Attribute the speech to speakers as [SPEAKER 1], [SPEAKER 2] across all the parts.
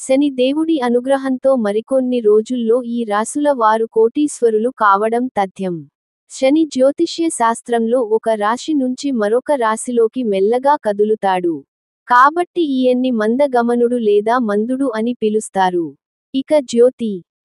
[SPEAKER 1] శని దేవుడి అనుగ్రహంతో మరికొన్ని రోజుల్లో ఈ రాసుల వారు కోటీశ్వరులు కావడం తథ్యం. శని జ్యోతిష్య శాస్త్రంలో ఒక రాశి నుంచి మరొక రాశిలోకి మెల్లగా కదులుతాడు. కాబట్టి ఈయన్ని మందగమనుడు లేదా మందుడు అని పిలుస్తారు. ఇక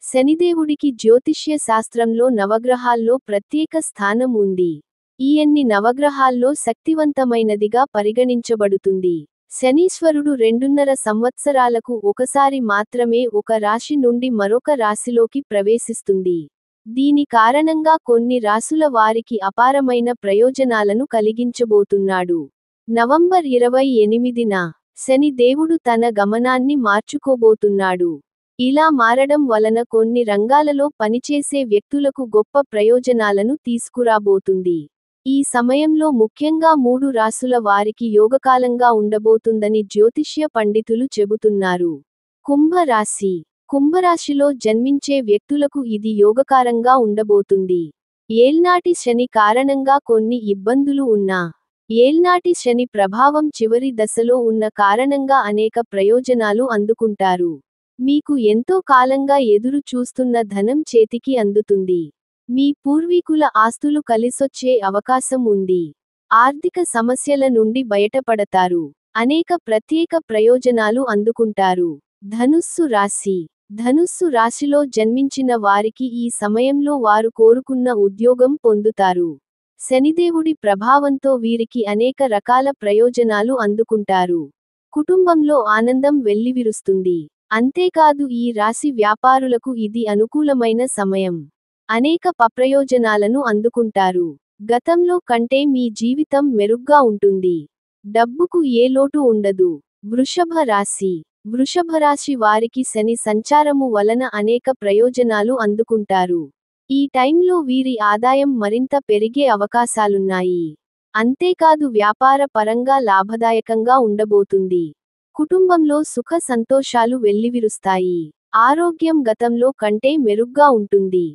[SPEAKER 1] శనిదేవుడికి జ్యోతిష్య శాస్త్రంలో నవగ్రహాల్లో ప్రత్యేక స్థానం ఉంది. ఈయన్ని నవగ్రహాల్లో శక్తివంతమైనదిగా పరిగణించబడుతుంది. శనీశ్వరుడు 2.5 సంవత్సరాలకు ఒకసారి మాత్రమే ఒక రాశి నుండి మరొక రాశిలోకి ప్రవేశిస్తుంది. దీని కారణంగా కొన్ని రాసుల వారికి అపారమైన ప్రయోజనాలను కలిగించబోతున్నాడు. నవంబర్ 28న శని దేవుడు తన గమనాన్ని మార్చుకోబోతున్నాడు. ఇలా మారడం వలన కొన్ని రంగాలలో పనిచేసే వ్యక్తులకు గొప్ప ప్రయోజనాలను తీసుకురాబోతుంది. ఈ సమయంలో ముఖ్యంగా 3 రాసుల వారికి యోగకాలంగా ఉండబోతుందని జ్యోతిష్య పండితులు చెబుతున్నారు. కుంభరాశిలో జన్మించే వ్యక్తులకు ఇది యోగకారంగా ఉండబోతుంది. ఏళ్నాటి శని కారణంగా కొన్ని ఇబ్బందులు ఉన్నా, ఏళ్నాటి శని ప్రభావం చివరి దశలో ఉన్న కారణంగా అనేక ప్రయోజనాలు అందుకుంటారు. మీకు ఎంతో కాలంగా ఎదురు చూస్తున్న ధనం చేతికి అందుతుంది. మీ పూర్వీకుల ఆస్తులు కలిసొచ్చే అవకాశం ఉంది. ఆర్థిక సమస్యల నుండి బయటపడతారు. అనేక ప్రత్యేక ప్రయోజనాలు అందుకుంటారు. ధనుస్సు రాశిలో జన్మించిన వారికి ఈ సమయంలో వారు కోరుకున్న ఉద్యోగం పొందుతారు. శనిదేవుడి ప్రభావంతో వీరికి అనేక రకాల ప్రయోజనాలు అందుకుంటారు. కుటుంబంలో ఆనందం వెల్లివిరుస్తుంది. అంతేకాదు ఈ రాశి వ్యాపారులకు ఇది అనుకూలమైన సమయం. అనేక ప్రయోజనాలను అందుకుంటారు. గతంలో కంటే మీ జీవితం మెరుగ్గా ఉంటుంది. డబ్బుకు ఏ లోటు ఉండదు. వృషభ రాశి వారికి శని సంచారము వలన అనేక ప్రయోజనాలు అందుకుంటారు. ఈ టైంలో వీరి ఆదాయం మరింత పెరిగే అవకాశాలున్నాయి. అంతేకాదు వ్యాపార పరంగా లాభదాయకంగా ఉండబోతుంది. కుటుంబంలో సుఖ సంతోషాలు వెల్లివిరుస్తాయి. ఆరోగ్యం గతంలో కంటే మెరుగ్గా ఉంటుంది.